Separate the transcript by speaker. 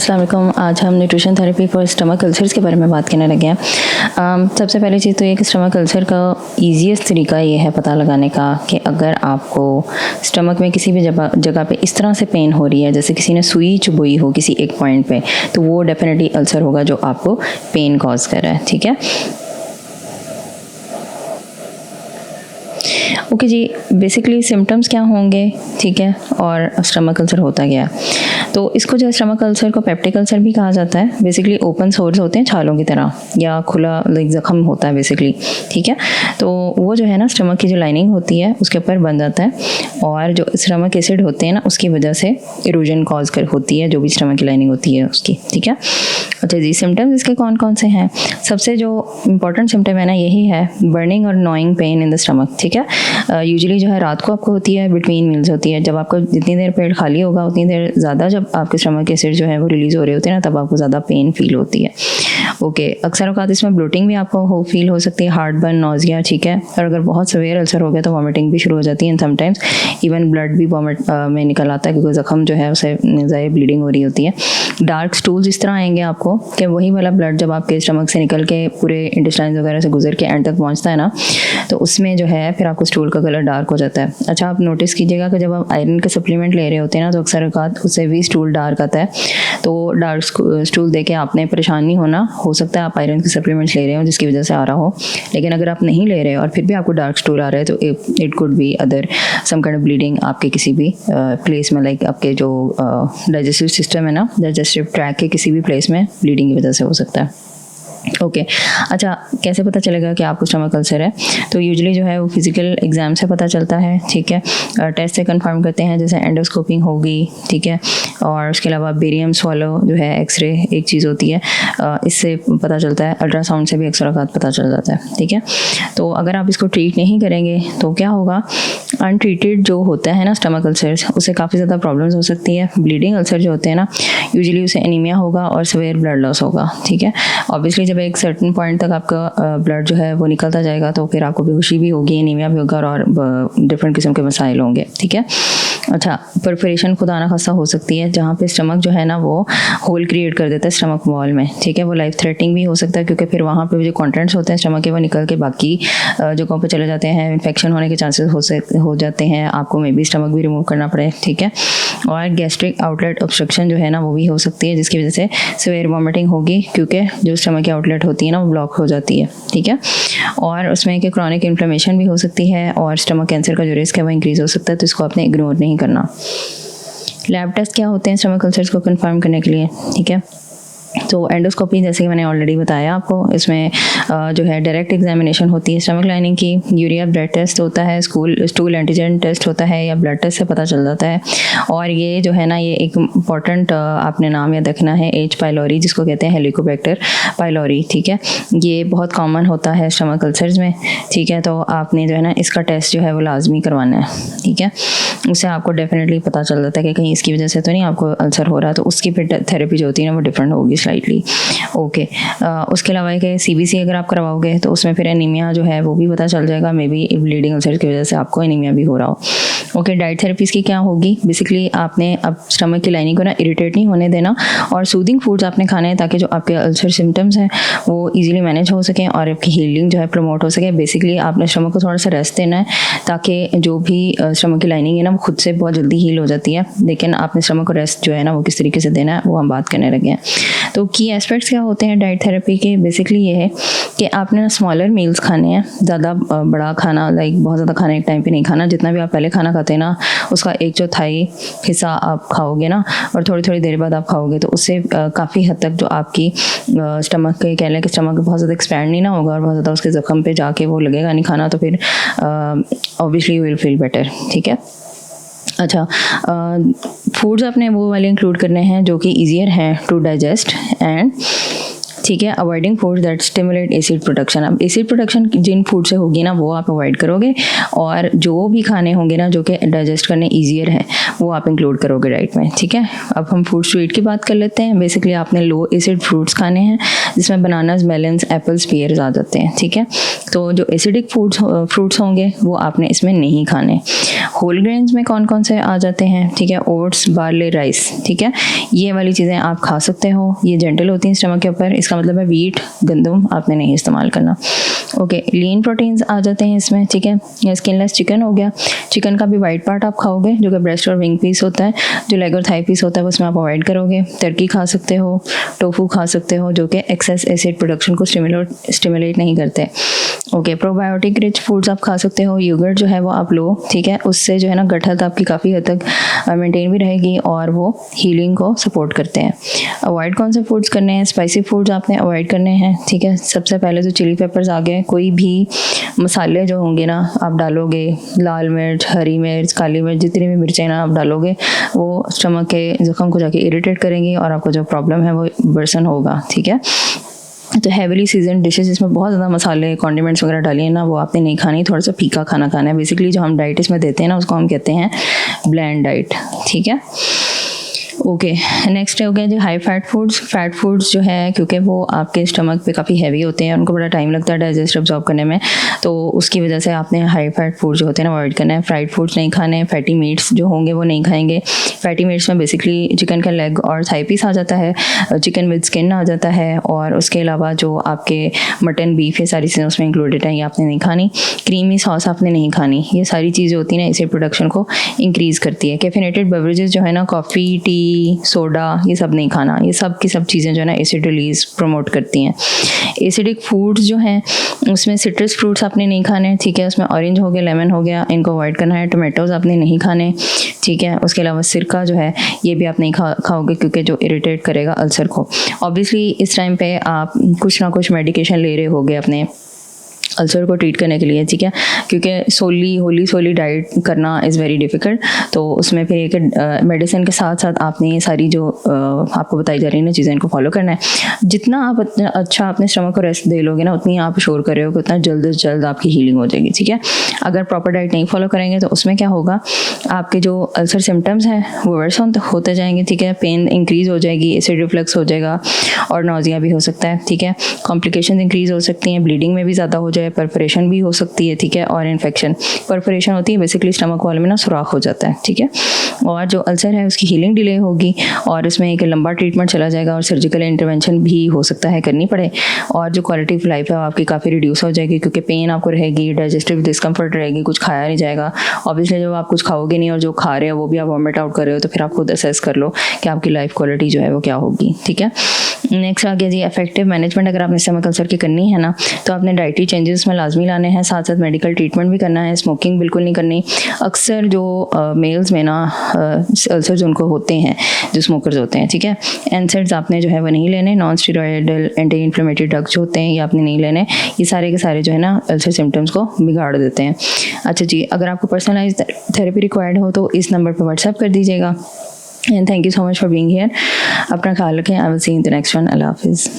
Speaker 1: अस्सलाम वालेकुम। आज हम nutrition therapy for stomach ulcers के बारे में बात करने लगे हैं। सबसे पहली चीज़ तो ये कि स्टमक अल्सर का ईजीएस्ट तरीका ये है पता लगाने का कि अगर आपको स्टमक में किसी भी जगह पे इस तरह से पेन हो रही है, जैसे किसी ने सुई चुभोई हो किसी एक पॉइंट पे, तो वो डेफिनेटली अल्सर होगा जो आपको पेन कॉज कर रहा है। ठीक है, ओके जी। बेसिकली सिम्टम्स क्या होंगे, ठीक है, और स्टमक अल्सर होता क्या है। तो इसको जो स्टमक अल्सर को पेप्टिक अल्सर भी कहा जाता है। बेसिकली ओपन सोर्स होते हैं छालों की तरह, या खुला लाइक जख्म होता है बेसिकली। ठीक है, तो वो जो है ना स्टमक की जो लाइनिंग होती है उसके ऊपर बन जाता है, और जो स्टमक एसिड होते हैं ना उसकी वजह से इरोजन कॉज कर होती है जो भी स्टमक की लाइनिंग होती है उसकी। ठीक है, अच्छा जी। सिम्टम्स इसके कौन कौन से हैं? सबसे जो इम्पोर्टेंट सिम्टम है ना यही है बर्निंग और knowing pain in the stomach. ठीक है, यूजुअली जो है रात को आपको होती है, बिटवीन मील्स होती है। जब आपको जितनी देर पेट खाली होगा उतनी देर ज़्यादा जब आपके स्टमक एसिड जो है वो रिलीज़ हो रहे होते हैं ना, तब आपको ज़्यादा पेन फील होती है। ओके, अक्सर औकात इसमें ब्लोटिंग भी आपको फील हो सकती है, हार्ट बर्न, नॉजिया। ठीक है, और अगर बहुत सवेयर अल्सर हो गया तो वॉमिटिंग भी शुरू हो जाती है, एंड समटाइम्स इवन ब्लड भी वॉमिट में निकल आता है क्योंकि जख्म जो है उसे ज़्यादा ब्लीडिंग हो रही होती है। डार्क स्टूल्स इस तरह आएंगे आपको कि वही वाला ब्लड जब आपके स्टमक से निकल के पूरे इंटेस्टाइन वगैरह से गुजर के एंड तक पहुंचता है ना, तो उसमें जो है फिर आपको स्टूल का कलर डार्क हो जाता है। अच्छा, आप नोटिस कीजिएगा कि जब आप आयरन के सप्लीमेंट ले रहे होते हैं ना तो अक्सर औकात उससे भी स्टूल डार्क आता है। तो डार्क स्टूल देके आपने परेशान नहीं होना। हो सकता है आप आयरन के सप्लीमेंट्स ले रहे हो जिसकी वजह से आ रहा हो, लेकिन अगर आप नहीं ले रहे हो और फिर भी आपको डार्क स्टूल आ रहा है तो it could be other some kind of bleeding आपके किसी भी प्लेस में, लाइक आपके जो डाइजेस्टिव सिस्टम है ना, डाइजेस्टिव ट्रैक के किसी भी प्लेस में ब्लीडिंग की वजह से हो सकता है। ओके, अच्छा, कैसे पता चलेगा कि आपको स्टमक अल्सर है? तो यूजुअली जो है वो फिजिकल एग्जाम से पता चलता है। ठीक है, टेस्ट से कंफर्म करते हैं, जैसे एंडोस्कोपिंग होगी। ठीक है, और उसके अलावा बेरियम स्वॉलो जो है एक्सरे एक चीज़ होती है, इससे पता चलता है। अल्ट्रासाउंड से भी अक्सर औकात पता चल जाता है। ठीक है, तो अगर आप इसको ट्रीट नहीं करेंगे तो क्या होगा, अनट्रीटेड जो होता है ना स्टमक अल्सर्स, उससे काफ़ी ज़्यादा प्रॉब्लम्स हो सकती है। ब्लीडिंग अल्सर जो होते हैं ना, यूजुअली उसे एनीमिया होगा और सवेयर ब्लड लॉस होगा। ठीक है, ऑब्वियसली जब एक सर्टेन पॉइंट तक आपका ब्लड जो है वो निकलता जाएगा तो फिर आपको बेहोशी भी होगी, एनीमिया भी होगा, और डिफरेंट किस्म के मसाइल होंगे। ठीक है, अच्छा, परफोरेशन खुदा ना खासा हो सकती है जहाँ पे स्टमक जो है ना वो होल क्रिएट कर देता है स्टमक वॉल में। ठीक है, वो लाइफ थ्रेटनिंग भी हो सकता है क्योंकि फिर वहाँ पे जो कंटेंट्स होते हैं स्टमक के वो निकल के बाकी जगहों पे चले जाते हैं, इन्फेक्शन होने के चांसेस हो जाते हैं, आपको मे बी स्टमक भी रिमूव करना पड़े। ठीक है, और गैस्ट्रिक आउटलेट ऑब्स्ट्रक्शन जो है ना वो भी हो सकती है जिसकी वजह से सवेयर वॉमिटिंग होगी क्योंकि जो स्टमक की आउटलेट होती है ना वो ब्लॉक हो जाती है। ठीक है, और उसमें कि क्रॉनिक इन्फ्लेमेशन भी हो सकती है और स्टमक कैंसर का जो रिस्क है वो इंक्रीज़ हो सकता है, तो इसको आपने इग्नोर नहीं करना। लैब टेस्ट क्या होते हैं स्टमक अल्सर्स को कंफर्म करने के लिए? ठीक है, तो एंडोस्कोपी जैसे कि मैंने ऑलरेडी बताया आपको, इसमें जो है डायरेक्ट एग्जामिनेशन होती है स्टमक लाइनिंग की, यूरिया ब्लड टेस्ट होता है, स्टूल एंटीजन टेस्ट होता है, या ब्लड टेस्ट से पता चल जाता है। और ये जो है ना ये एक इम्पॉर्टेंट आपने नाम याद रखना है, एच पाइलोरी, जिसको कहते हैं हेलिकोबैक्टर पाइलोरी। ठीक है, ये बहुत कॉमन होता है स्टमक अल्सर्स में। ठीक है, तो आपने जो है ना इसका टेस्ट जो है वो लाजमी करवाना है। ठीक है, उससे आपको डेफिनेटली पता चल जाता है कि कहीं इसकी वजह से तो नहीं आपको अल्सर हो रहा है, तो उसकी फिर थेरेपी जो होती है ना वो डिफरेंट होगी स्लाइटली। ओके, उसके अलावा कि सीबीसी अगर आप करवाओगे तो उसमें फिर एनीमिया जो है वो भी पता चल जाएगा, मे बी ब्लीडिंग अल्सर की वजह से आपको एनीमिया भी हो रहा हो। ओके, डाइट थेरेपीज़ की क्या होगी? बेसिकली आपने अब स्टमक की लाइनिंग को ना इरिटेट नहीं होने देना, और सूदिंग फूड्स आपने खाने हैं ताकि जो आपके अल्सर सिम्टम्स हैं वो ईजिली मैनेज हो सकें और आपकी हीलिंग जो है प्रमोट हो सके। बेसिकली आपने स्टमक को थोड़ा सा रेस्ट देना है ताकि जो भी स्टमक की लाइनिंग है ना वो खुद से बहुत जल्दी हील हो जाती है, लेकिन आपने स्टमक को रेस्ट जो है ना वो किस तरीके से देना है वो हम बात करने लगे हैं। तो की एस्पेक्ट्स क्या होते हैं डाइट थेरेपी के? बेसिकली ये है कि आपने ना स्मॉलर मील्स खाने हैं, ज़्यादा बड़ा खाना लाइक बहुत ज़्यादा खाना एक टाइम पे नहीं खाना। जितना भी आप पहले खाना खाते हैं ना उसका 1/4 हिस्सा आप खाओगे ना, और थोड़ी थोड़ी देर बाद आप खाओगे, तो उससे काफ़ी हद तक जो आपकी स्टमक के कह लें कि स्टमक बहुत ज़्यादा एक्सपैंड नहीं ना होगा और बहुत ज़्यादा उसके ज़ख्म पे जाके वो लगेगा नहीं खाना, तो फिर obviously you will feel better. ठीक है, अच्छा, फूड्स आपने वो वाले इंक्लूड करने हैं जो कि ईजियर हैं टू डाइजेस्ट एंड ठीक है, avoiding food that stimulate acid production. अब एसिड प्रोडक्शन जिन फूड से होगी ना वो आप अवॉइड करोगे, और जो भी खाने होंगे ना जो कि डाइजेस्ट करने ईजियर है वो आप इंक्लूड करोगे डाइट में। ठीक है, अब हम फूड टू ईट की बात कर लेते हैं। बेसिकली आपने लो एसिड फ्रूट्स खाने हैं जिसमें बनानास, मेलन्स, एप्पल्स, पेयर्स आ जाते हैं, ठीक है। तो जो एसिडिक फ्रूट्स होंगे वो आपने इसमें नहीं खाने। होल ग्रेन्स में कौन कौन से आ जाते हैं, ठीक है, ओट्स, बार्ले, राइस, ठीक है, ये वाली चीज़ें आप खा सकते हो, ये जेंटल होती हैं स्टमक के ऊपर, इसका मतलब है वीट, गंदम आपने नहीं इस्तेमाल करना। ओके, लीन प्रोटीन्स आ जाते हैं इसमें, ठीक है। स्किनलेस चिकन हो गया, चिकन का भी वाइट पार्ट आप खाओगे जो कि ब्रेस्ट और विंग पीस होता है, जो लेग और थाई पीस होता है उसमें आप अवॉइड करोगे। टर्की खा सकते हो, टोफू खा सकते हो जो कि एक्सेस एसिड प्रोडक्शन को स्टिमुलेट नहीं करते। ओके, प्रोबायोटिक रिच फूड्स आप खा सकते हो, योगर्ट जो है वो आप लो, ठीक है, उससे जो है ना गट हेल्थ आपकी काफ़ी हद तक मेंटेन भी रहेगी और वो हीलिंग को सपोर्ट करते हैं। अवॉइड कौन से फूड्स करने हैं, स्पाइसी फूड्स आपने अवॉइड करने हैं, ठीक है। सबसे पहले तो चिली पेपर्स आ गए, कोई भी मसाले जो होंगे ना आप डालोगे, लाल मिर्च, हरी मिर्च, काली मिर्च, जितनी भी मिर्चें ना आप डालोगे वो स्टमक के जख्म को जाके इरिटेट करेंगी और आपको जो प्रॉब्लम है वो वर्सन होगा, ठीक है। तो हैवीली सीजन डिशेस जिसमें बहुत ज़्यादा मसाले, कॉन्डिमेंट्स वगैरह डालिए ना, वो आपने नहीं खानी, थोड़ा सा फीका खाना खाना है। बेसिकली जो हम डाइट इसमें देते हैं ना उसको हम कहते हैं ब्लैंड डाइट, ठीक है। ओके, नेक्स्ट हो गया जो high fat foods. Fat foods जो है क्योंकि वो आपके स्टमक पे काफ़ी हैवी होते हैं, उनको बड़ा टाइम लगता है डाइजेस्ट अब्जॉर्ब करने में, तो उसकी वजह से आपने हाई फैट फूड जो होते हैं ना अवॉइड करना है। फ्राइड फूड्स नहीं खाने, फैटी मीट्स जो होंगे वो नहीं खाएंगे। फैटी मीट्स में बेसिकली चिकन का लेग और थाई पीस आ जाता है, चिकन विद स्किन आ जाता है, और उसके अलावा जो आपके मटन, बीफ, ये सारी चीज़ें उसमें इंक्लूडेड हैं, ये आपने नहीं खानी। क्रीमी सॉस आपने नहीं खानी, ये सारी चीज़ें होती हैं ना एसिड प्रोडक्शन को इंक्रीज़ करती है। कैफिनेटेड बेवरेजेस जो है ना, कॉफ़ी, टी, सोडा, ये सब नहीं खाना, ये सब की सब चीज़ें जो है ना एसिड रिलीज प्रमोट करती हैं। एसिडिक फूड्स जो हैं उसमें सिट्रस फ्रूट्स आपने नहीं खाने, ठीक है, उसमें ऑरेंज हो गया, लेमन हो गया, इनको अवॉइड करना है। टोमेटोज़ आपने नहीं खाने, ठीक है। उसके अलावा सिरका जो है ये भी आप नहीं खाओगे क्योंकि जो इरिटेट करेगा अल्सर को। ऑब्वियसली इस टाइम पे आप कुछ ना कुछ मेडिकेशन ले रहे होगे अपने अल्सर को ट्रीट करने के लिए, ठीक है, क्योंकि सोली डाइट करना इज़ वेरी डिफ़िकल्ट। तो उसमें फिर एक मेडिसिन के साथ साथ आपने ये सारी जो आपको बताई जा रही है ना चीज़ें, इनको फॉलो करना है। जितना आप अच्छा अपने स्टमक को रेस्ट दे लोगे ना, उतनी आप श्योर कर रहे हो कि उतना जल्द से जल्द आपकी हीलिंग हो जाएगी, ठीक है। अगर प्रॉपर डाइट नहीं फॉलो करेंगे तो उसमें क्या होगा, आपके जो अल्सर सिम्टम्स हैं वो वर्स होते जाएंगे, ठीक है। पेन इंक्रीज़ हो जाएगी, एसिड रिफ्लक्स हो जाएगा और नौजिया भी हो सकता है, ठीक है। कॉम्प्लिकेशन इंक्रीज़ हो सकती हैं, ब्लीडिंग में भी ज़्यादा हो जाए, परफोरेशन भी हो सकती है, ठीक है, और इन्फेक्शन। परफोरेशन होती है बेसिकली स्टमक वॉल में ना सुराख हो जाता है, ठीक है, और जो अल्सर है उसकी हीलिंग डिले होगी और उसमें एक लंबा ट्रीटमेंट चला जाएगा और सर्जिकल इंटरवेंशन भी हो सकता है करनी पड़े, और जो क्वालिटी ऑफ लाइफ है वो आपकी काफ़ी रिड्यूस हो जाएगी क्योंकि पेन आपको रहेगी, डाइजेस्टिव डिस्कम्फर्ट रहेगी, कुछ खाया नहीं जाएगा। ऑब्वियसली जब आप कुछ खाओगे नहीं और जो खा रहे हो वो भी आप वॉमिट आउट कर रहे हो, तो फिर आप खुद असेस कर लो कि आपकी लाइफ क्वालिटी जो है वो क्या होगी, ठीक है। नेक्स्ट आ गया जी इफेक्टिव मैनेजमेंट। अगर आपने स्टमक अल्सर की करनी है ना तो आपने डाइटरी चेंजेस में लाजमी लाने हैं, साथ साथ मेडिकल ट्रीटमेंट भी करना है। स्मोकिंग बिल्कुल नहीं करनी। अक्सर जो मेल्स में ना अल्सर्स उनको होते हैं जो स्मोकर्स होते हैं, ठीक है। एनसेड्स आपने जो है वो नहीं लेने, non steroidal anti inflammatory drugs जो होते हैं ये आपने नहीं लेने, ये सारे के सारे जो है ना अल्सर सिम्टम्स को बिगाड़ देते हैं। अच्छा जी, अगर आपको पर्सनलाइज थेरेपी रिक्वायर्ड हो तो इस नंबर पर व्हाट्सएप कर दीजिएगा। And thank you so much for being here. अपना ख्याल रखें। I will see in the next one. अल्लाह हाफिज़।